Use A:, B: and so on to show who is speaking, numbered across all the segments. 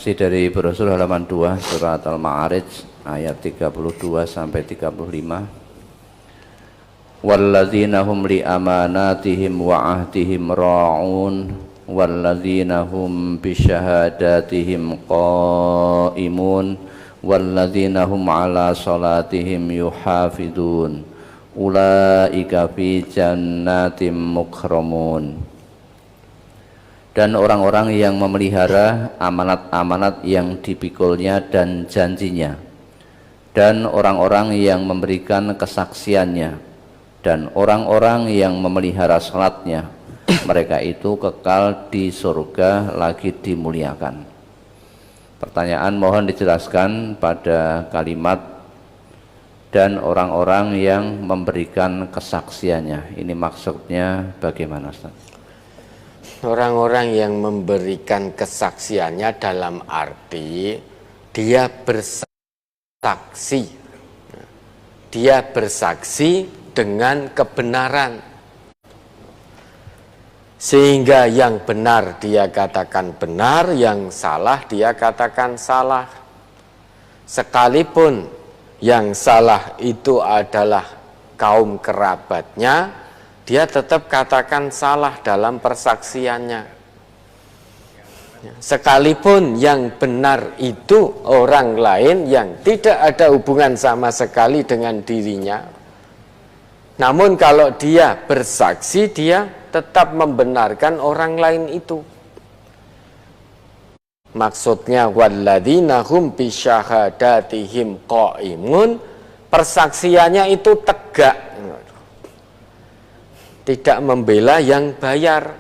A: Masih dari brosur halaman 2 surat Al-Ma'arij ayat 32 sampai 35. Walladzina hum li amanatihim wa ahdihim ra'un walladzina hum bisyahadatihim qaimun walladzina hum ala salatihim yuhafidun ulaika fi jannatim mukramun. Dan orang-orang yang memelihara amanat-amanat yang dipikulnya dan janjinya, dan orang-orang yang memberikan kesaksiannya, dan orang-orang yang memelihara salatnya, mereka itu kekal di surga lagi dimuliakan. Pertanyaan mohon dijelaskan pada kalimat dan orang-orang yang memberikan kesaksiannya. Ini maksudnya bagaimana, Ustaz?
B: Orang-orang yang memberikan kesaksiannya dalam arti dia bersaksi. Dia bersaksi dengan kebenaran. Sehingga yang benar dia katakan benar, yang salah dia katakan salah. Sekalipun yang salah itu adalah kaum kerabatnya, dia tetap katakan salah dalam persaksiannya. Sekalipun yang benar itu orang lain yang tidak ada hubungan sama sekali dengan dirinya, namun kalau dia bersaksi, dia tetap membenarkan orang lain itu. Maksudnya walladzina hum bisyahadatihim qaimun, persaksiannya itu tegak. Tidak membela yang bayar,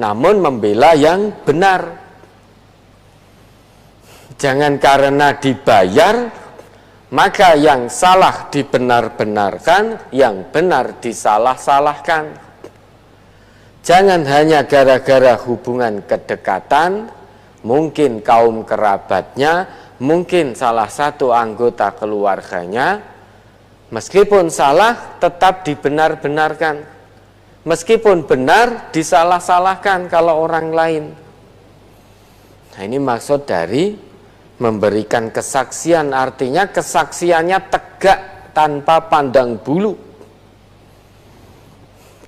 B: namun membela yang benar. Jangan karena dibayar, maka yang salah dibenar-benarkan, yang benar disalah-salahkan. Jangan hanya gara-gara hubungan kedekatan, mungkin kaum kerabatnya, mungkin salah satu anggota keluarganya, meskipun salah tetap dibenar-benarkan. Meskipun benar disalah-salahkan kalau orang lain. Nah, ini maksud dari memberikan kesaksian, artinya kesaksiannya tegak tanpa pandang bulu.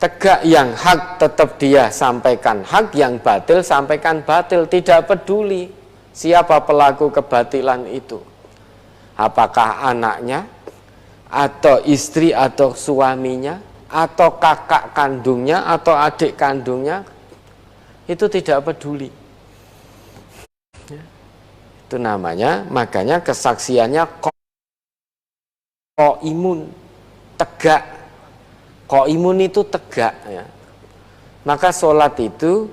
B: Tegak, yang hak tetap dia sampaikan hak, yang batil sampaikan batil, tidak peduli siapa pelaku kebatilan itu. Apakah anaknya, atau istri atau suaminya, atau kakak kandungnya, atau adik kandungnya, itu tidak peduli. Itu namanya, makanya kesaksiannya qaimun, tegak. Qaimun itu tegak, ya. Maka sholat itu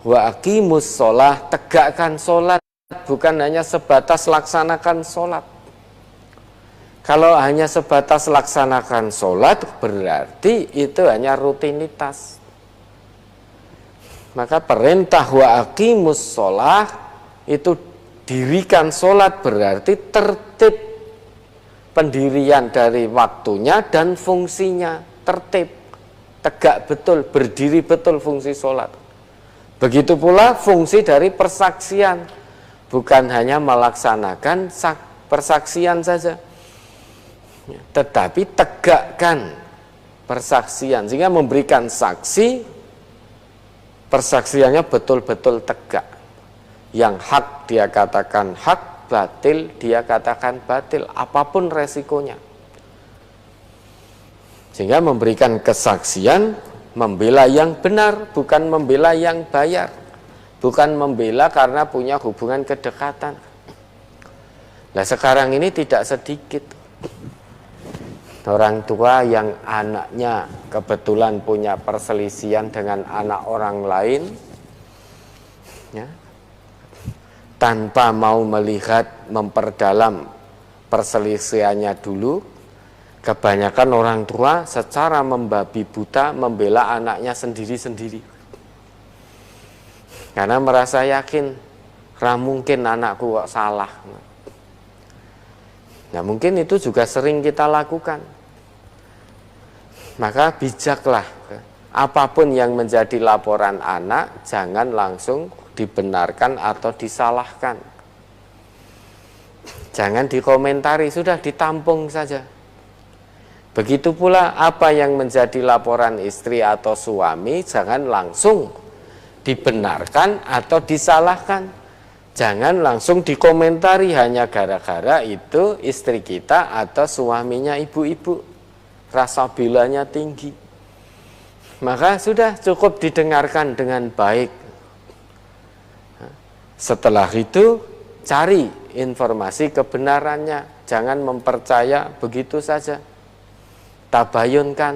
B: wa aqimus sholah, tegakkan sholat, bukan hanya sebatas laksanakan sholat. Kalau hanya sebatas laksanakan sholat, berarti itu hanya rutinitas. Maka perintah wa aqimus sholah, itu dirikan sholat, berarti tertib pendirian dari waktunya dan fungsinya, tertib, tegak betul, berdiri betul fungsi sholat. Begitu pula fungsi dari persaksian, bukan hanya melaksanakan persaksian saja, tetapi tegakkan persaksian, sehingga memberikan saksi, persaksiannya betul-betul tegak. Yang hak dia katakan hak, batil dia katakan batil, apapun resikonya. Sehingga memberikan kesaksian, membela yang benar, bukan membela yang bayar, bukan membela karena punya hubungan kedekatan. Nah, sekarang ini tidak sedikit orang tua yang anaknya kebetulan punya perselisihan dengan anak orang lain, ya, tanpa mau melihat, memperdalam perselisihannya dulu, kebanyakan orang tua secara membabi buta membela anaknya sendiri-sendiri. Karena merasa yakin, mungkin anakku kok salah. Nah, mungkin itu juga sering kita lakukan. Maka bijaklah, apapun yang menjadi laporan anak, jangan langsung dibenarkan atau disalahkan. Jangan dikomentari, sudah ditampung saja. Begitu pula apa yang menjadi laporan istri atau suami, jangan langsung dibenarkan atau disalahkan. Jangan langsung dikomentari hanya gara-gara itu istri kita atau suaminya ibu-ibu. Rasa belanya tinggi. Maka sudah cukup didengarkan dengan baik. Setelah itu cari informasi kebenarannya. Jangan mempercaya begitu saja. Tabayunkan.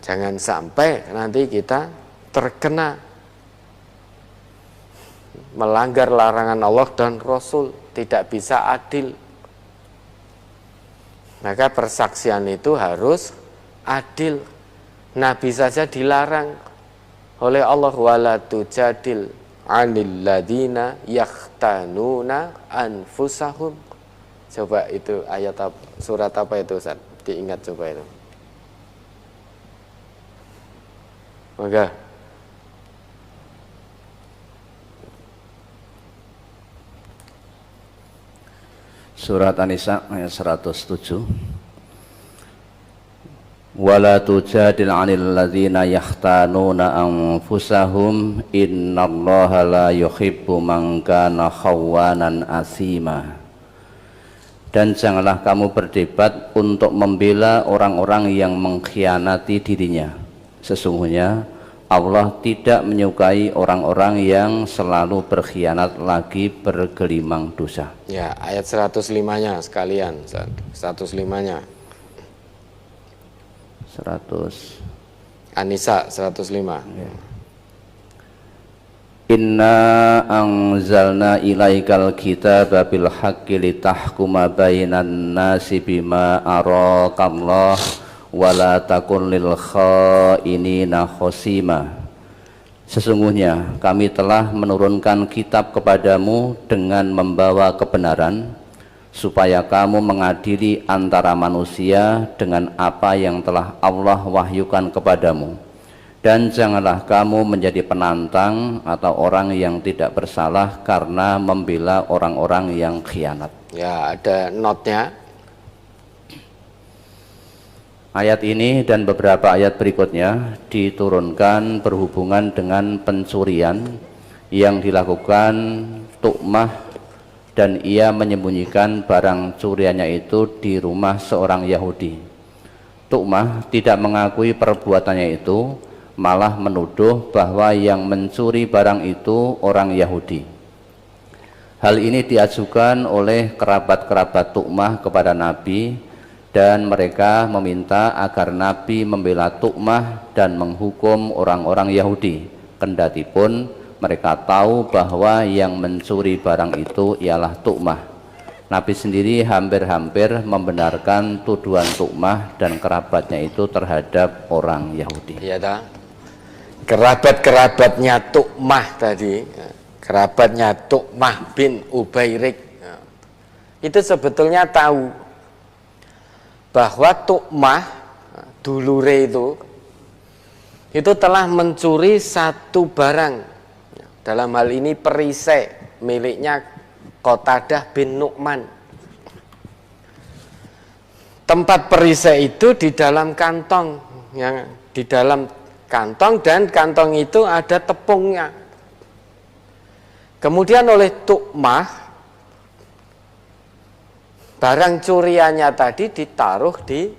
B: Jangan sampai nanti kita terkena melanggar larangan Allah dan Rasul, tidak bisa adil. Maka persaksian itu harus adil. Nabi saja dilarang oleh Allah, wala tujadil 'anil ladina yakhtanuna anfusahum. Coba itu ayat surat apa itu, Ustaz? Diingat coba itu. Maka
A: Surat An-Nisa ayat 107. Wala tujadil 'anil ladzina yakhtanuna anfusahum innallaha la yuhibbu man kana khawanan asima. Dan janganlah kamu berdebat untuk membela orang-orang yang mengkhianati dirinya. Sesungguhnya Allah tidak menyukai orang-orang yang selalu berkhianat lagi bergelimang dosa.
B: Ya, ayat 105-nya sekalian, 105-nya.
A: 100
B: An-Nisa 105.
A: Ya. Inna anzalna ilaikal kitaba bil haqqi litahkuma bainan nasi bima araqallah wala takun lil khainina khosima. Sesungguhnya kami telah menurunkan kitab kepadamu dengan membawa kebenaran, supaya kamu mengadili antara manusia dengan apa yang telah Allah wahyukan kepadamu. Dan janganlah kamu menjadi penantang atau orang yang tidak bersalah karena membela orang-orang yang khianat.
B: Ya, ada notnya.
A: Ayat ini dan beberapa ayat berikutnya diturunkan berhubungan dengan pencurian yang dilakukan Tu'mah, dan ia menyembunyikan barang curiannya itu di rumah seorang Yahudi. Tu'mah tidak mengakui perbuatannya itu, malah menuduh bahwa yang mencuri barang itu orang Yahudi. Hal ini diajukan oleh kerabat-kerabat Tu'mah kepada Nabi, dan mereka meminta agar Nabi membela Tu'mah dan menghukum orang-orang Yahudi, kendatipun mereka tahu bahwa yang mencuri barang itu ialah Tu'mah. Nabi sendiri hampir-hampir membenarkan tuduhan Tu'mah dan kerabatnya itu terhadap orang Yahudi.
B: Iya tak? Kerabat-kerabatnya Tu'mah tadi, kerabatnya Tu'mah bin Ubairik, itu sebetulnya tahu bahwa Tu'mah dulure itu telah mencuri satu barang, dalam hal ini perisai miliknya Qatadah bin Nu'man. Tempat perisai itu di dalam kantong, yang di dalam kantong, dan kantong itu ada tepungnya. Kemudian oleh Tu'mah barang curiannya tadi ditaruh di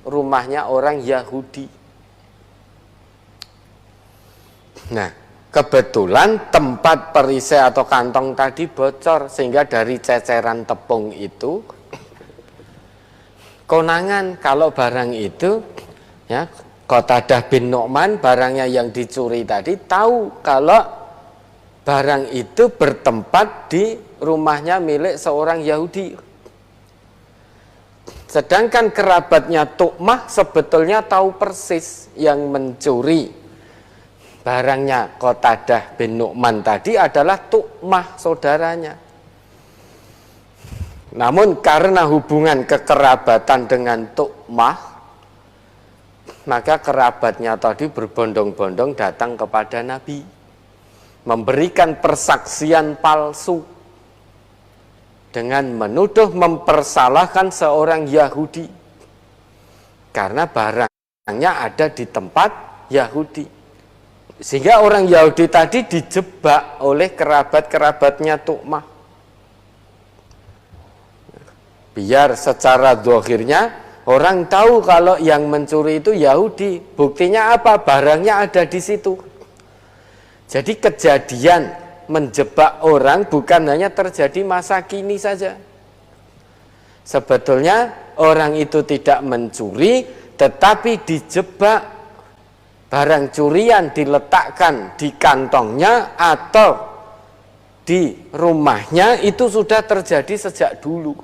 B: rumahnya orang Yahudi. Nah, kebetulan tempat perisai atau kantong tadi bocor, sehingga dari ceceran tepung itu konangan kalau barang itu, ya, Qatadah bin Nu'man, barangnya yang dicuri tadi, tahu kalau barang itu bertempat di rumahnya milik seorang Yahudi. Sedangkan kerabatnya Tu'mah sebetulnya tahu persis yang mencuri barangnya Qatadah bin Nu'man tadi adalah Tu'mah, saudaranya. Namun karena hubungan kekerabatan dengan Tu'mah, maka kerabatnya tadi berbondong-bondong datang kepada Nabi, memberikan persaksian palsu. dengan menuduh mempersalahkan seorang Yahudi karena barangnya ada di tempat Yahudi, sehingga orang Yahudi tadi dijebak oleh kerabat-kerabatnya Tu'mah. Biar secara zahirnya orang tahu kalau yang mencuri itu Yahudi. Buktinya apa? Barangnya ada di situ. Jadi kejadian menjebak orang bukan hanya terjadi masa kini saja. Sebetulnya orang itu tidak mencuri, tetapi dijebak. Barang curian diletakkan di kantongnya atau di rumahnya itu sudah terjadi sejak dulu.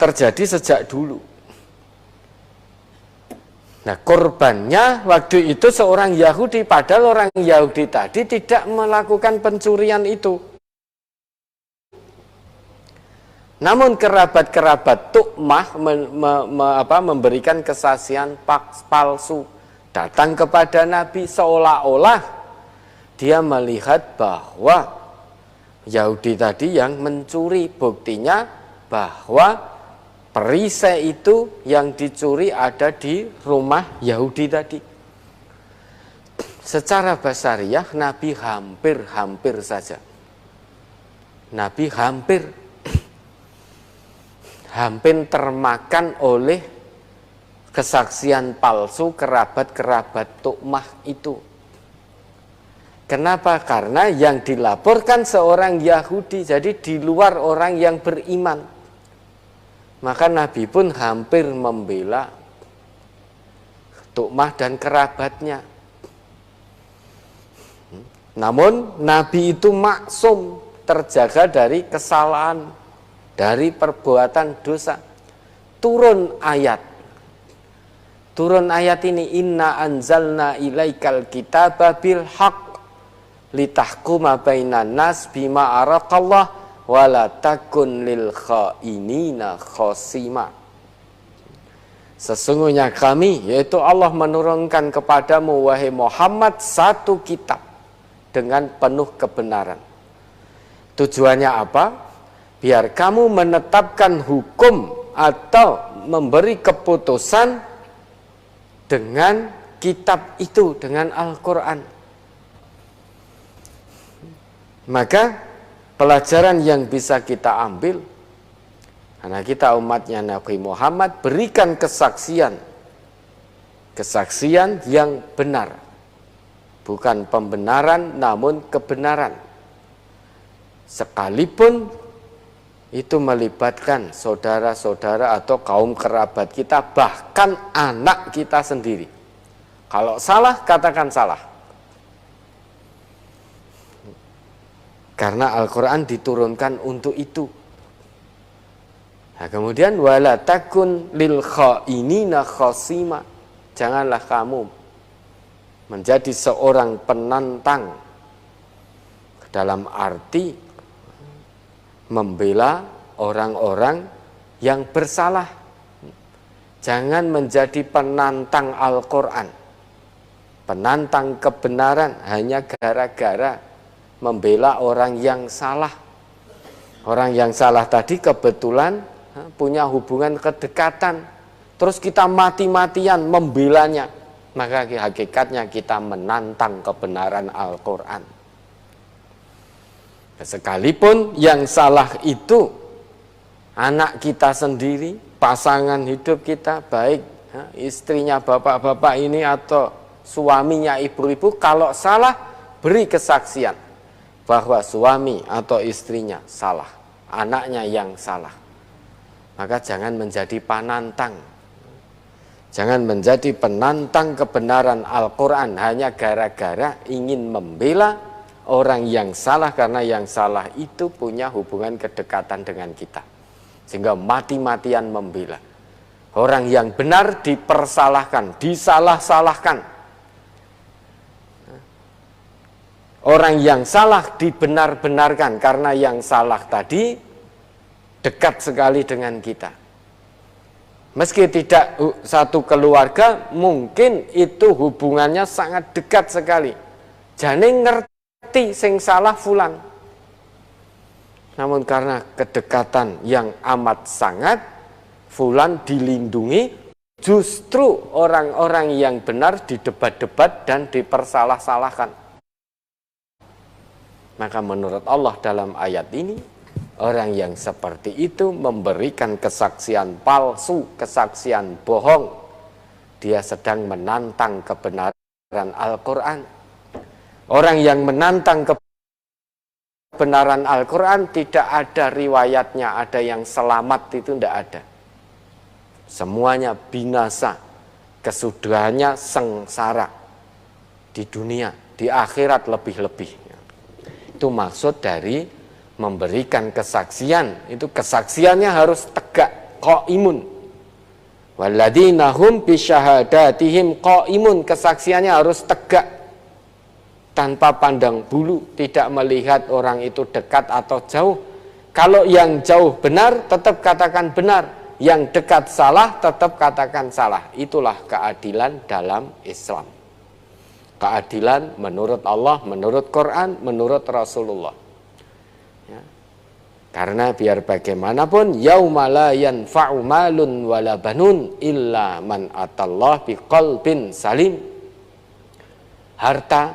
B: Terjadi sejak dulu. Nah, korbannya waktu itu seorang Yahudi, padahal orang Yahudi tadi tidak melakukan pencurian itu. Namun kerabat-kerabat Tu'mah memberikan kesaksian palsu, datang kepada Nabi seolah-olah dia melihat bahwa Yahudi tadi yang mencuri. Buktinya bahwa perisai itu yang dicuri ada di rumah Yahudi tadi. Secara basariah Nabi hampir saja. Nabi hampir termakan oleh kesaksian palsu kerabat-kerabat Tu'mah itu. Kenapa? Karena yang dilaporkan seorang Yahudi, jadi di luar orang yang beriman. Maka Nabi pun hampir membela Tu'mah dan kerabatnya. Namun Nabi itu maksum, terjaga dari kesalahan, dari perbuatan dosa. Turun ayat ini, inna anzalna ilaikal kitaba bil haqq litahkuma bainan nas bima araqallah wala takun lil khainina khosima. Sesungguhnya kami, yaitu Allah, menurunkan kepadamu wahai Muhammad satu kitab dengan penuh kebenaran. Tujuannya apa? Biar kamu menetapkan hukum atau memberi keputusan dengan kitab itu, dengan Al-Quran. Maka pelajaran yang bisa kita ambil, karena kita umatnya Nabi Muhammad, berikan kesaksian yang benar, bukan pembenaran namun kebenaran, sekalipun itu melibatkan saudara-saudara atau kaum kerabat kita, bahkan anak kita sendiri. Kalau salah, katakan salah. Karena Al-Quran diturunkan untuk itu. Nah, kemudian wala takun lil khainina khosima. Janganlah kamu menjadi seorang penantang dalam arti membela orang-orang yang bersalah. Jangan menjadi penantang Al-Quran, penantang kebenaran hanya gara-gara membela orang yang salah. Orang yang salah tadi kebetulan punya hubungan kedekatan, terus kita mati-matian membelanya, maka hakikatnya kita menantang kebenaran Al-Quran. Sekalipun yang salah itu anak kita sendiri, pasangan hidup kita, baik istrinya bapak-bapak ini atau suaminya ibu-ibu, kalau salah beri kesaksian bahwa suami atau istrinya salah, anaknya yang salah. Maka jangan menjadi penantang. Jangan menjadi penantang kebenaran Al-Quran hanya gara-gara ingin membela orang yang salah, karena yang salah itu punya hubungan kedekatan dengan kita, sehingga mati-matian membela. Orang yang benar dipersalahkan, disalah-salahkan. Orang yang salah dibenar-benarkan, karena yang salah tadi dekat sekali dengan kita. Meski tidak satu keluarga, mungkin itu hubungannya sangat dekat sekali. Jane ngerti sing salah fulan. namun karena kedekatan yang amat sangat, fulan dilindungi, justru orang-orang yang benar didebat-debat dan dipersalah-salahkan. Maka menurut Allah dalam ayat ini, orang yang seperti itu memberikan kesaksian palsu, kesaksian bohong. Dia sedang menantang kebenaran Al-Quran. Orang yang menantang kebenaran Al-Quran tidak ada riwayatnya, ada yang selamat, itu tidak ada. Semuanya binasa, kesudahannya sengsara di dunia, di akhirat lebih-lebih. Itu maksud dari memberikan kesaksian. Itu kesaksiannya harus tegak, qaimun. Walladzina hum bisyahadatihim qaimun. Kesaksiannya harus tegak, tanpa pandang bulu, tidak melihat orang itu dekat atau jauh. Kalau yang jauh benar, tetap katakan benar. Yang dekat salah, tetap katakan salah. Itulah keadilan dalam Islam. Keadilan menurut Allah, menurut Quran, menurut Rasulullah. Ya. Karena biar bagaimanapun, yauma la yanfa'u malun wala banun illa man atallah biqalbin salim. Harta,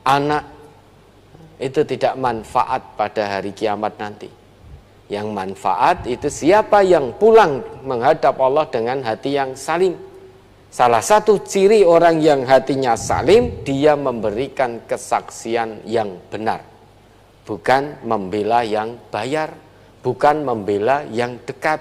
B: anak itu tidak manfaat pada hari kiamat nanti. Yang manfaat itu siapa yang pulang menghadap Allah dengan hati yang salim. Salah satu ciri orang yang hatinya salim, dia memberikan kesaksian yang benar. Bukan membela yang bayar, bukan membela yang dekat.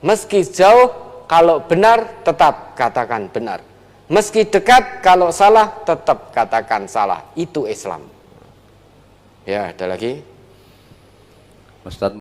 B: Meski jauh, kalau benar tetap katakan benar. Meski dekat, kalau salah tetap katakan salah. Itu Islam. Ya, ada lagi?
A: Ustaz